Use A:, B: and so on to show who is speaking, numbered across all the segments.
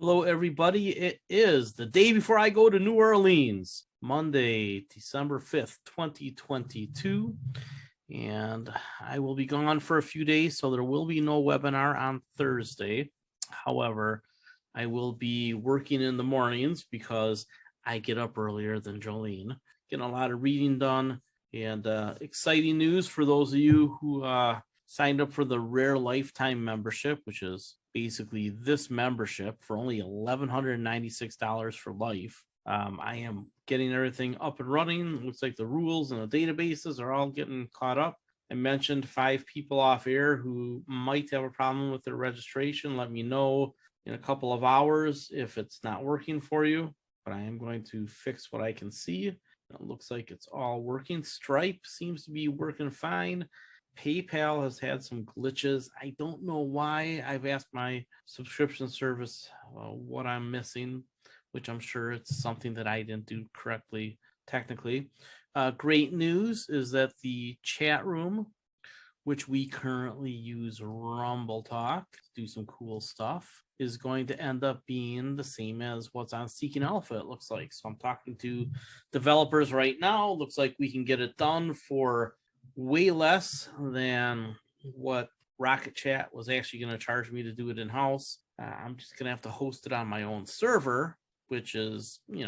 A: Hello, everybody. It is the day before I go to New Orleans, Monday, December 5th, 2022. And I will be gone for a few days, so there will be no webinar on Thursday. However, I will be working in the mornings because I get up earlier than Jolene. Getting a lot of reading done, and exciting news for those of you who signed up for the Rare Lifetime membership, which is basically this membership for only $1,196 for life. I am getting everything up and running. Looks like the rules and the databases are all getting caught up. I mentioned 5 people off air who might have a problem with their registration. Let me know in a couple of hours if it's not working for you, but I am going to fix what I can see. It looks like it's all working. Stripe seems to be working fine. PayPal has had some glitches. I don't know why. I've asked my subscription service what I'm missing, which I'm sure it's something that I didn't do correctly technically. Great news is that the chat room, which we currently use Rumble Talk to do some cool stuff, is going to end up being the same as what's on Seeking Alpha, it looks like. So I'm talking to developers right now. Looks like we can get it done for way less than what Rocket Chat was actually going to charge me to do it in-house. I'm just going to have to host it on my own server, which is, be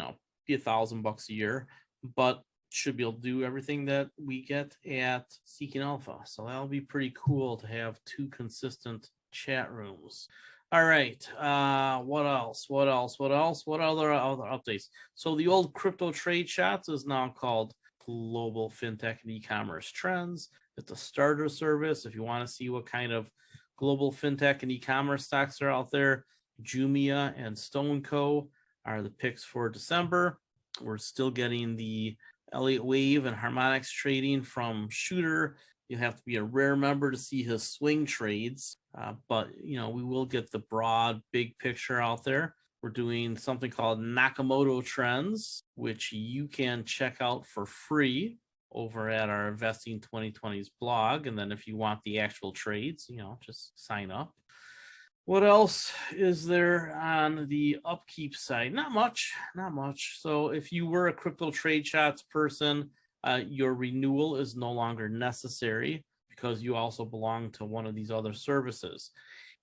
A: $1,000 a year, but should be able to do everything that we get at Seeking Alpha. So that'll be pretty cool to have 2 consistent chat rooms. All right. What else? What other updates? So the old crypto trade shots is now called Global FinTech and E-commerce Trends. It's a starter service. If you want to see what kind of global FinTech and e-commerce stocks are out there, Jumia and StoneCo are the picks for December. We're still getting the Elliott Wave and Harmonics trading from Shooter. You have to be a rare member to see his swing trades, but we will get the broad, big picture out there. We're doing something called Nakamoto Trends, which you can check out for free over at our Investing 2020s blog. And then if you want the actual trades, just sign up. What else is there on the upkeep side? Not much. So if you were a crypto trade shots person, your renewal is no longer necessary because you also belong to one of these other services.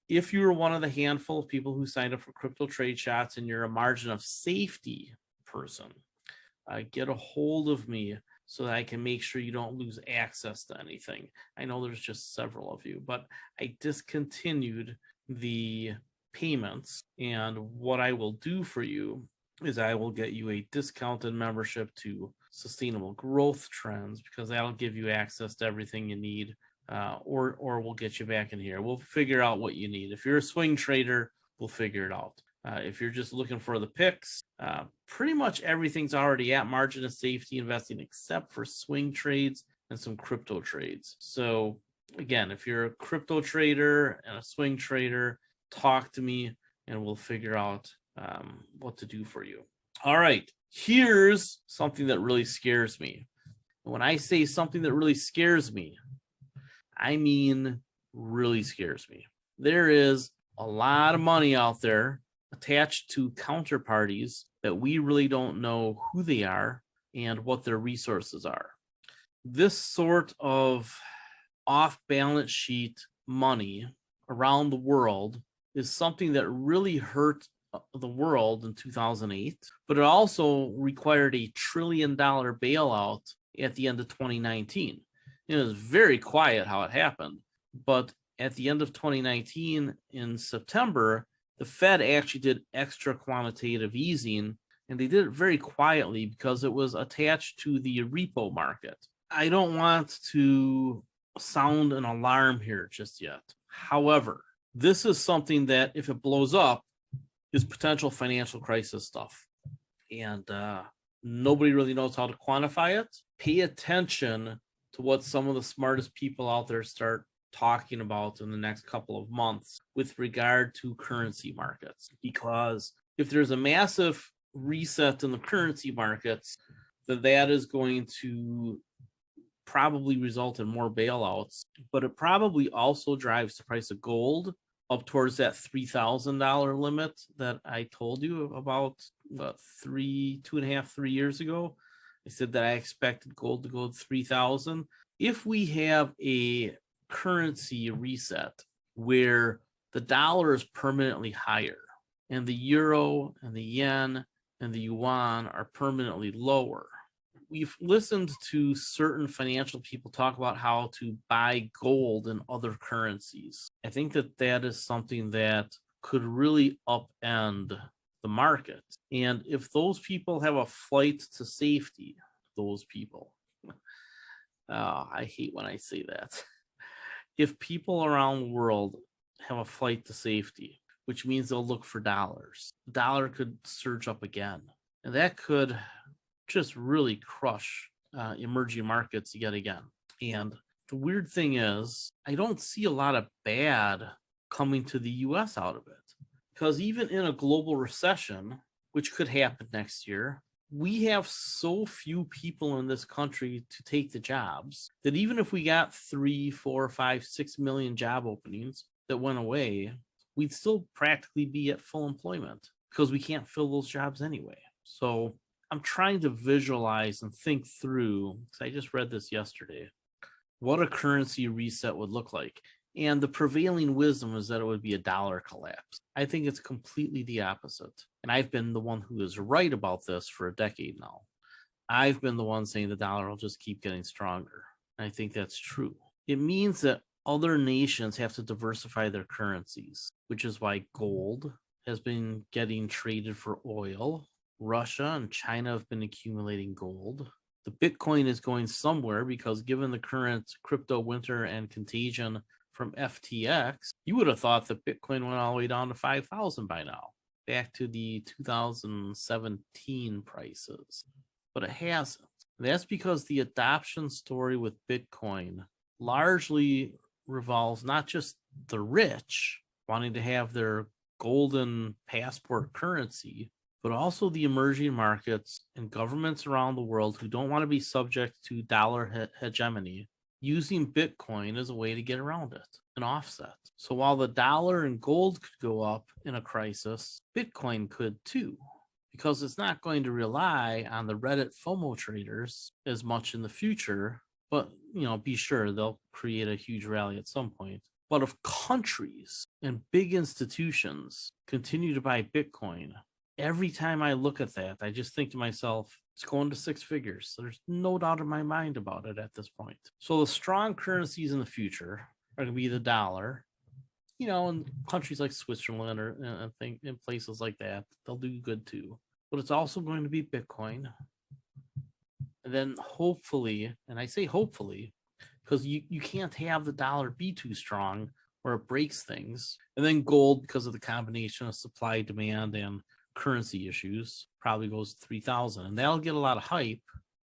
A: If you're one of the handful of people who signed up for crypto trade shots and you're a margin of safety person, get a hold of me so that I can make sure you don't lose access to anything. I know there's just several of you, but I discontinued the payments, and what I will do for you is I will get you a discounted membership to Sustainable Growth Trends, because that'll give you access to everything you need. Or we'll get you back in here. We'll figure out what you need. If you're a swing trader, we'll figure it out. If you're just looking for the picks, pretty much everything's already at margin of safety investing except for swing trades and some crypto trades. So again, if you're a crypto trader and a swing trader, talk to me and we'll figure out what to do for you. All right, here's something that really scares me. When I say something that really scares me, I mean really scares me. There is a lot of money out there attached to counterparties that we really don't know who they are and what their resources are. This sort of off-balance sheet money around the world is something that really hurt the world in 2008, but it also required a $1 trillion bailout at the end of 2019. It was very quiet how it happened, but at the end of 2019 in September, the Fed actually did extra quantitative easing, and they did it very quietly because it was attached to the repo market. I don't want to sound an alarm here just yet. However, this is something that, if it blows up, is potential financial crisis stuff. And nobody really knows how to quantify it. Pay attention to what some of the smartest people out there start talking about in the next couple of months with regard to currency markets. Because if there's a massive reset in the currency markets, then that is going to probably result in more bailouts, but it probably also drives the price of gold up towards that $3,000 limit that I told you about 2.5, 3 years ago. I said that I expected gold to go to 3,000. If we have a currency reset where the dollar is permanently higher and the euro and the yen and the yuan are permanently lower, we've listened to certain financial people talk about how to buy gold and other currencies. I think that that is something that could really upend the market. And if those people have a flight to safety, those people, I hate when I say that. If people around the world have a flight to safety, which means they'll look for dollars, the dollar could surge up again. And that could just really crush emerging markets yet again. And the weird thing is, I don't see a lot of bad coming to the US out of it. Because even in a global recession, which could happen next year, we have so few people in this country to take the jobs that even if we got 3, 4, 5, 6 million job openings that went away, we'd still practically be at full employment because we can't fill those jobs anyway. So I'm trying to visualize and think through, because I just read this yesterday, what a currency reset would look like. And the prevailing wisdom is that it would be a dollar collapse. I think it's completely the opposite. And I've been the one who is right about this for a decade now. I've been the one saying the dollar will just keep getting stronger. And I think that's true. It means that other nations have to diversify their currencies, which is why gold has been getting traded for oil. Russia and China have been accumulating gold. The Bitcoin is going somewhere because given the current crypto winter and contagion from FTX, you would have thought that Bitcoin went all the way down to 5,000 by now, back to the 2017 prices. But it hasn't. That's because the adoption story with Bitcoin largely revolves not just the rich wanting to have their golden passport currency, but also the emerging markets and governments around the world who don't want to be subject to dollar hegemony, using Bitcoin as a way to get around it, an offset. So while the dollar and gold could go up in a crisis, Bitcoin could too, because it's not going to rely on the Reddit FOMO traders as much in the future, but be sure they'll create a huge rally at some point. But if countries and big institutions continue to buy Bitcoin, every time I look at that, I just think to myself, it's going to six figures. There's no doubt in my mind about it at this point. So the strong currencies in the future are going to be the dollar, in countries like Switzerland or in places like that, they'll do good too. But it's also going to be Bitcoin. And then hopefully, and I say hopefully, because you can't have the dollar be too strong where it breaks things. And then gold, because of the combination of supply, demand, and currency issues, probably goes 3,000, and that'll get a lot of hype.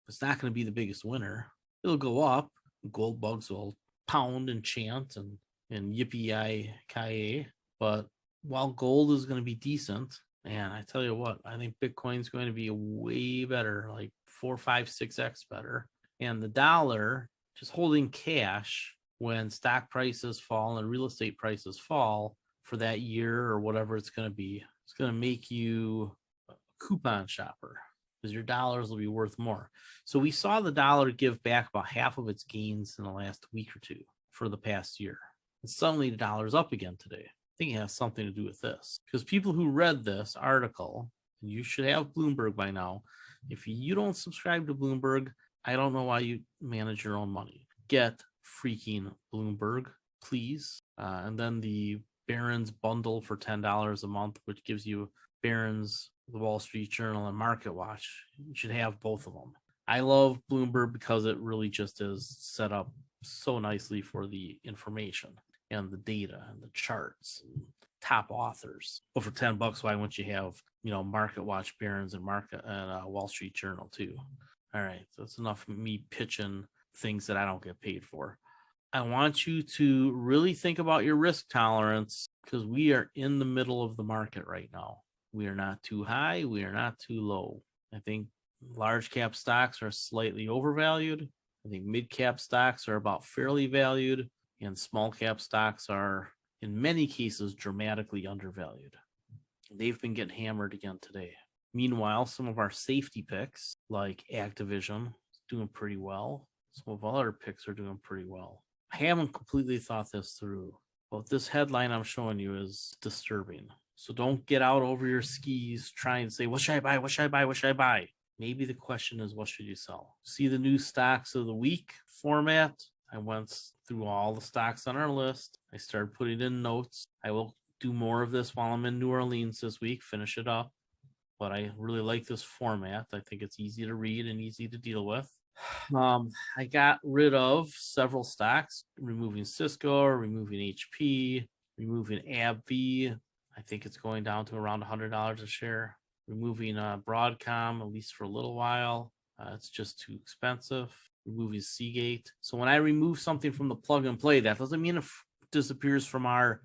A: It's not going to be the biggest winner. It'll go up. Gold bugs will pound and chant and yippee-ki-yay. But while gold is going to be decent, man, I tell you what, I think Bitcoin's going to be way better, like 4, 5, 6x better. And the dollar, just holding cash when stock prices fall and real estate prices fall for that year or whatever it's going to be, it's going to make you a coupon shopper because your dollars will be worth more. So we saw the dollar give back about half of its gains in the last week or two for the past year. And suddenly the dollar's up again today. I think it has something to do with this because people who read this article, and you should have Bloomberg by now. If you don't subscribe to Bloomberg, I don't know why you manage your own money. Get freaking Bloomberg, please. And then the Barron's bundle for $10 a month, which gives you Barron's, the Wall Street Journal, and MarketWatch. You should have both of them. I love Bloomberg because it really just is set up so nicely for the information and the data and the charts and top authors. But for $10, why wouldn't you have, MarketWatch, Barron's, and Wall Street Journal too? All right, so that's enough of me pitching things that I don't get paid for. I want you to really think about your risk tolerance because we are in the middle of the market right now. We are not too high. We are not too low. I think large cap stocks are slightly overvalued. I think mid cap stocks are about fairly valued, and small cap stocks are in many cases, dramatically undervalued. They've been getting hammered again today. Meanwhile, some of our safety picks, like Activision, is doing pretty well. Some of our other picks are doing pretty well. I haven't completely thought this through, but this headline I'm showing you is disturbing. So don't get out over your skis, try and say, what should I buy? What should I buy? What should I buy? Maybe the question is, what should you sell? See the new stocks of the week format? I went through all the stocks on our list. I started putting in notes. I will do more of this while I'm in New Orleans this week, finish it up. But I really like this format. I think it's easy to read and easy to deal with. I got rid of several stocks, removing Cisco, removing HP, removing AbbVie. I think it's going down to around $100 a share. Removing Broadcom, at least for a little while. It's just too expensive. Removing Seagate. So when I remove something from the plug and play, that doesn't mean it disappears from our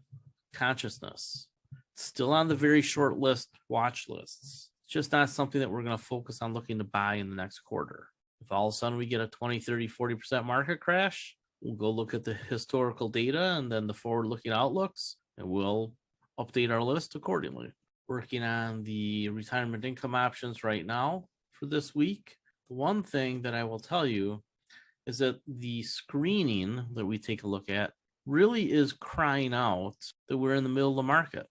A: consciousness. It's still on the very short list, watch lists. It's just not something that we're going to focus on looking to buy in the next quarter. If all of a sudden we get a 20, 30, 40% market crash, we'll go look at the historical data and then the forward-looking outlooks, and we'll update our list accordingly. Working on the retirement income options right now for this week. The one thing that I will tell you is that the screening that we take a look at really is crying out that we're in the middle of the market.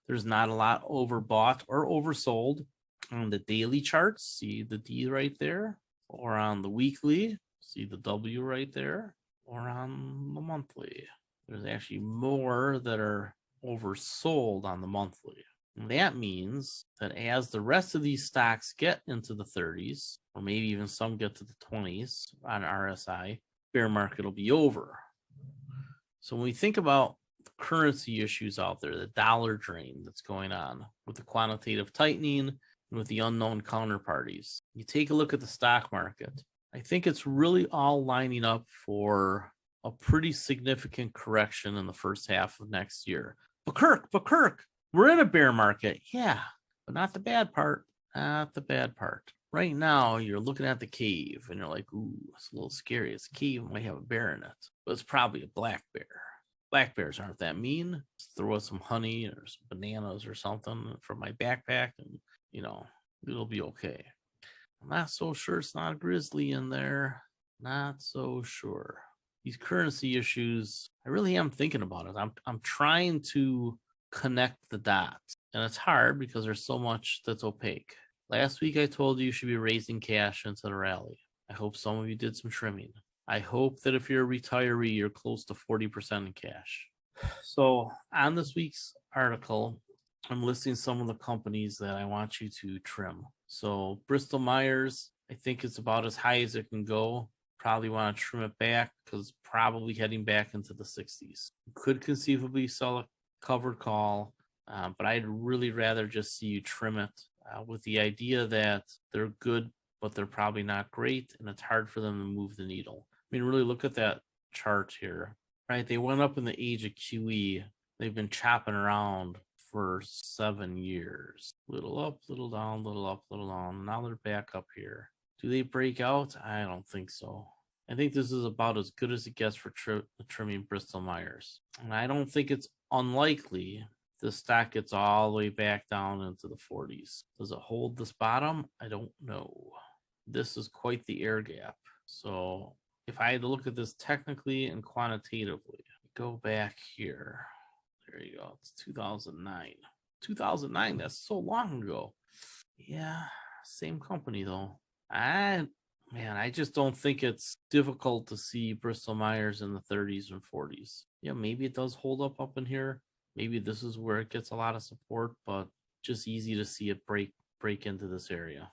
A: There's not a lot overbought or oversold on the daily charts. See the D right there, or on the weekly, see the W right there, or on the monthly. There's actually more that are oversold on the monthly. And that means that as the rest of these stocks get into the 30s, or maybe even some get to the 20s on RSI, bear market will be over. So when we think about the currency issues out there, the dollar drain that's going on with the quantitative tightening and with the unknown counterparties, you take a look at the stock market, I think it's really all lining up for a pretty significant correction in the first half of next year. But Kirk, we're in a bear market. Yeah, but not the bad part. Not the bad part. Right now, you're looking at the cave and you're like, ooh, it's a little scary. It's a cave and might have a bear in it, but it's probably a black bear. Black bears aren't that mean. Just throw some honey or some bananas or something from my backpack and, it'll be okay. I'm not so sure it's not a grizzly in there. Not so sure. These currency issues, I really am thinking about it. I'm trying to connect the dots, and it's hard because there's so much that's opaque. Last week I told you should be raising cash into the rally. I hope some of you did some trimming. I hope that if you're a retiree, you're close to 40% in cash. So on this week's article, I'm listing some of the companies that I want you to trim. So Bristol Myers, I think it's about as high as it can go. Probably want to trim it back because it's probably heading back into the 60s. Could conceivably sell a covered call, but I'd really rather just see you trim it with the idea that they're good, but they're probably not great, and it's hard for them to move the needle. I mean, really look at that chart here, right? They went up in the age of QE. They've been chopping around for 7 years. Little up, little down, little up, little down. Now they're back up here. Do they break out? I don't think so. I think this is about as good as it gets for trimming Bristol Myers. And I don't think it's unlikely the stock gets all the way back down into the 40s. Does it hold this bottom? I don't know. This is quite the air gap. So if I had to look at this technically and quantitatively, go back here. There you go. It's 2009. 2009, that's so long ago. Yeah, same company though. I just don't think it's difficult to see Bristol Myers in the 30s and 40s. Yeah, maybe it does hold up in here. Maybe this is where it gets a lot of support, but just easy to see it break into this area.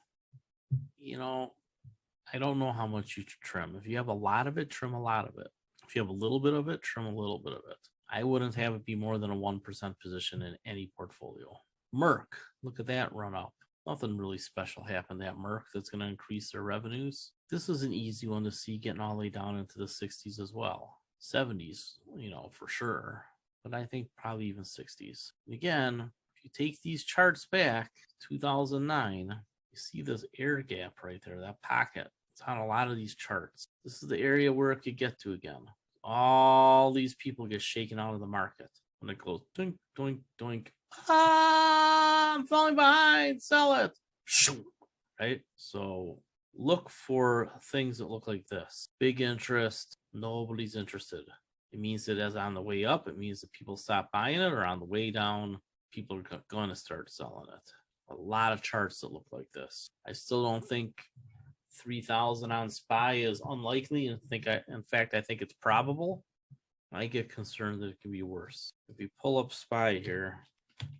A: I don't know how much you should trim. If you have a lot of it, trim a lot of it. If you have a little bit of it, trim a little bit of it. I wouldn't have it be more than a 1% position in any portfolio. Merck, look at that run up. Nothing really special happened at Merck that's going to increase their revenues. This is an easy one to see getting all the way down into the 60s as well. 70s, for sure. But I think probably even 60s. Again, if you take these charts back, 2009, you see this air gap right there, that pocket. It's on a lot of these charts. This is the area where it could get to again. All these people get shaken out of the market. when it goes doink, doink, doink. Ah, I'm falling behind. Sell it. Right? So look for things that look like this. Big interest. Nobody's interested. It means that as on the way up, it means that people stop buying it, or on the way down, people are going to start selling it. A lot of charts that look like this. I still don't think 3,000 on SPY is unlikely, and in fact, I think it's probable. I get concerned that it can be worse. If we pull up SPY here,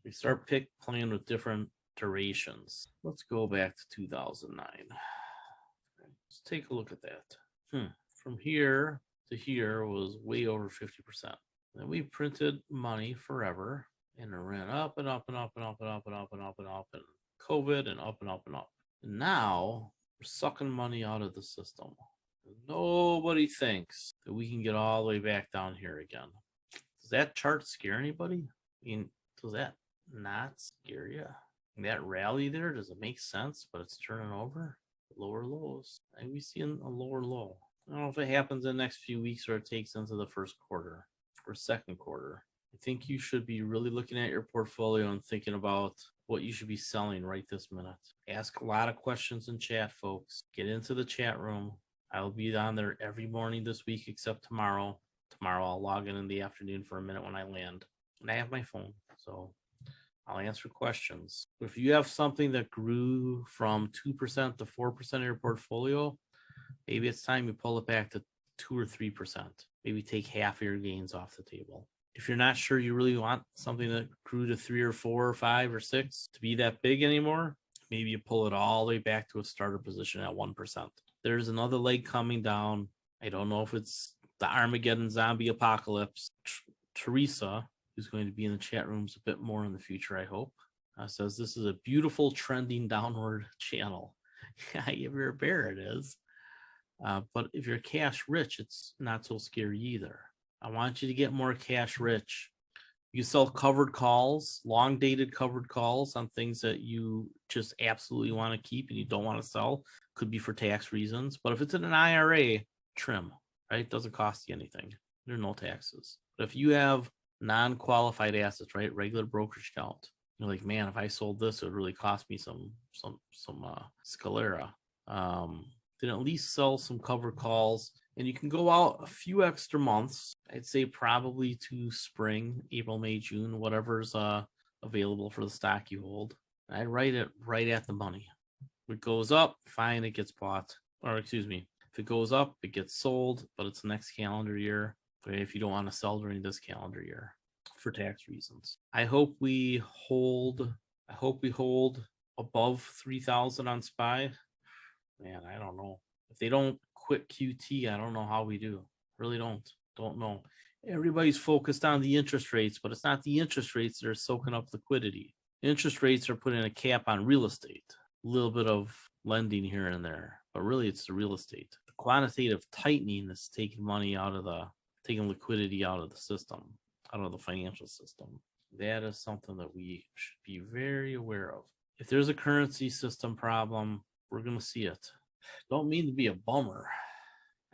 A: we start playing with different durations. Let's go back to 2009. Let's take a look at that. From here to here was way over 50%. Then we printed money forever, and it ran up and up and up and up and up and up and up and up, and COVID and up and up and up. And now we're sucking money out of the system. Nobody thinks that we can get all the way back down here again. Does that chart scare anybody? I mean, does that not scare you? That rally there, does it make sense? But it's turning over. Lower lows. And we see a lower low. I don't know if it happens in the next few weeks or it takes into the first quarter or second quarter. I think you should be really looking at your portfolio and thinking about what you should be selling right this minute. Ask a lot of questions in chat, folks. Get into the chat room. I'll be on there every morning this week except tomorrow. Tomorrow I'll log in the afternoon for a minute when I land. And I have my phone, so I'll answer questions. If you have something that grew from 2% to 4% of your portfolio, maybe it's time you pull it back to 2 or 3%. Maybe take half of your gains off the table. If you're not sure you really want something that grew to 3 or 4 or 5 or 6 to be that big anymore, maybe you pull it all the way back to a starter position at 1%. There's another leg coming down. I don't know if it's the Armageddon zombie apocalypse. Teresa, who's going to be in the chat rooms a bit more in the future, I hope, says this is a beautiful trending downward channel. Yeah, if you're a bear, it is. But if you're cash rich, it's not so scary either. I want you to get more cash rich. You sell covered calls, long dated covered calls on things that you just absolutely want to keep and you don't want to sell. Could be for tax reasons. But if it's in an IRA, trim, right? It doesn't cost you anything. There are no taxes. But if you have non-qualified assets, right? Regular brokerage account. You're like, man, if I sold this, it would really cost me some scalera. Then at least sell some covered calls, and you can go out a few extra months. I'd say probably to spring, April, May, June, whatever's available for the stock you hold. I'd write it right at the money. If it goes up, fine, it gets bought. Or excuse me, if it goes up, it gets sold, but it's next calendar year. If you don't want to sell during this calendar year for tax reasons. I hope we hold above 3,000 on SPY. Man, I don't know. If they don't quit QT, I don't know how we do. Really don't know. Everybody's focused on the interest rates, but it's not the interest rates that are soaking up liquidity. Interest rates are putting a cap on real estate. A little bit of lending here and there, but really it's the real estate. The quantitative tightening is taking liquidity out of the system, out of the financial system. That is something that we should be very aware of. If there's a currency system problem, we're going to see it. Don't mean to be a bummer.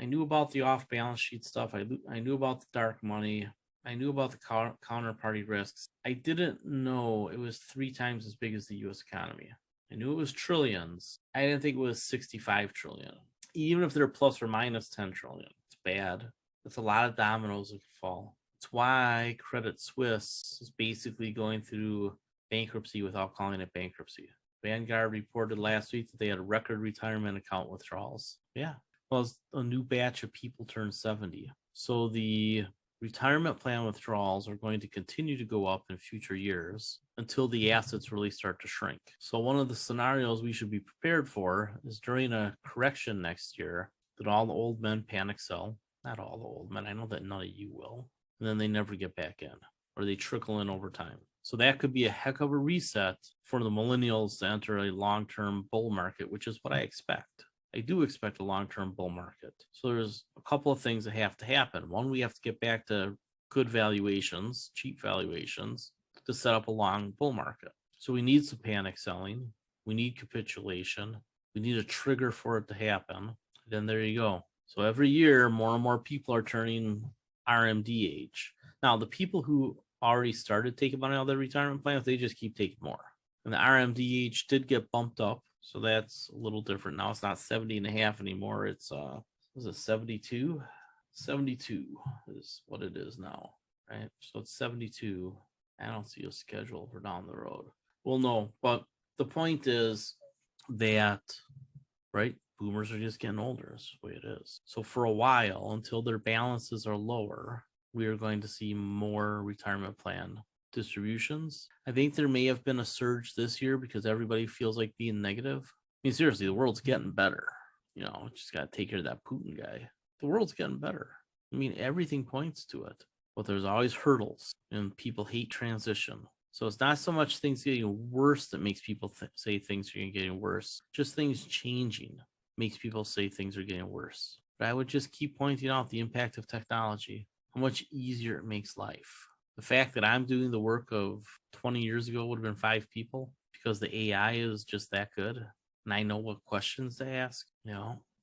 A: I knew about the off-balance sheet stuff. I knew about the dark money. I knew about the counterparty risks. I didn't know it was 3 times as big as the U.S. economy. I knew it was trillions. I didn't think it was 65 trillion. Even if they're plus or minus 10 trillion, it's bad. It's a lot of dominoes that could fall. It's why Credit Suisse is basically going through bankruptcy without calling it bankruptcy. Vanguard reported last week that they had record retirement account withdrawals. Yeah. Well, a new batch of people turned 70. So the retirement plan withdrawals are going to continue to go up in future years until the assets really start to shrink. So one of the scenarios we should be prepared for is during a correction next year that all the old men panic sell. Not all the old men. I know that none of you will. And then they never get back in, or they trickle in over time. So that could be a heck of a reset for the millennials to enter a long-term bull market, which is what I expect. I do expect a long-term bull market. So there's a couple of things that have to happen. One, we have to get back to good valuations, cheap valuations, to set up a long bull market. So we need some panic selling. We need capitulation. We need a trigger for it to happen. Then there you go. So every year, more and more people are turning RMD age. Now, the people who already started taking money out of their retirement plans, they just keep taking more. And the RMDH did get bumped up, so that's a little different. Now it's not 70.5 anymore. It's was it 72? 72 is what it is now, right? So it's 72. I don't see a schedule for down the road. Well, no, but the point is that, right, boomers are just getting older. That's the way it is. So for a while, until their balances are lower, we are going to see more retirement plan distributions. I think there may have been a surge this year because everybody feels like being negative. I mean, seriously, the world's getting better. Just got to take care of that Putin guy. The world's getting better. I mean, everything points to it, but there's always hurdles, and people hate transition. So it's not so much things getting worse that makes people say things are getting worse. Just things changing makes people say things are getting worse. But I would just keep pointing out the impact of technology, how much easier it makes life. The fact that I'm doing the work of 20 years ago would have been 5 people because the AI is just that good. And I know what questions to ask.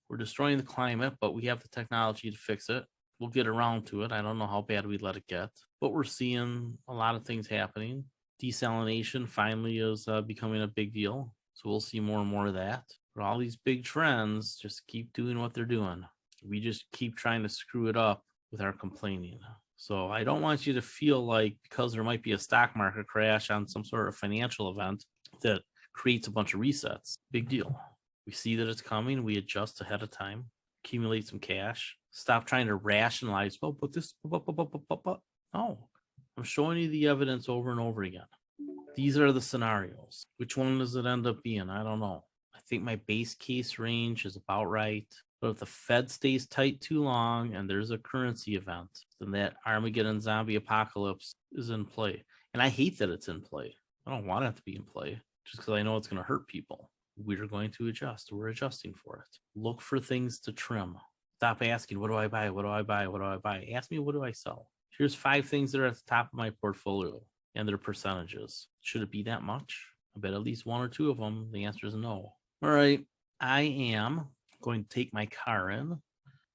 A: We're destroying the climate, but we have the technology to fix it. We'll get around to it. I don't know how bad we let it get, but we're seeing a lot of things happening. Desalination finally is becoming a big deal. So we'll see more and more of that. But all these big trends just keep doing what they're doing. We just keep trying to screw it up with our complaining. So I don't want you to feel like because there might be a stock market crash on some sort of financial event that creates a bunch of resets. Big deal. We see that it's coming. We adjust ahead of time, accumulate some cash, stop trying to rationalize, but this, no, I'm showing you the evidence over and over again. These are the scenarios. Which one does it end up being? I don't know. I think my base case range is about right. But if the Fed stays tight too long and there's a currency event, then that Armageddon zombie apocalypse is in play. And I hate that it's in play. I don't want it to be in play just because I know it's going to hurt people. We're going to adjust. We're adjusting for it. Look for things to trim. Stop asking, what do I buy? What do I buy? What do I buy? Ask me, what do I sell? Here's 5 things that are at the top of my portfolio and their percentages. Should it be that much? I bet at least 1 or 2 of them, the answer is no. All right. I am going to take my car in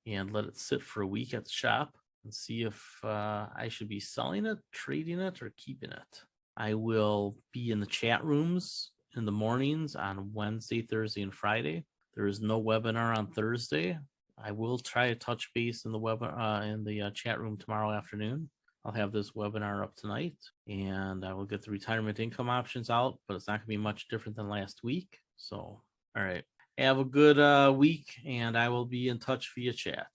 A: and let it sit for a week at the shop and see if I should be selling it, trading it, or keeping it. I will be in the chat rooms in the mornings on Wednesday, Thursday, and Friday. There is no webinar on Thursday. I will try to touch base in the in the chat room tomorrow afternoon. I'll have this webinar up tonight, and I will get the retirement income options out, but it's not going to be much different than last week. So, all right. Have a good week, and I will be in touch via chat.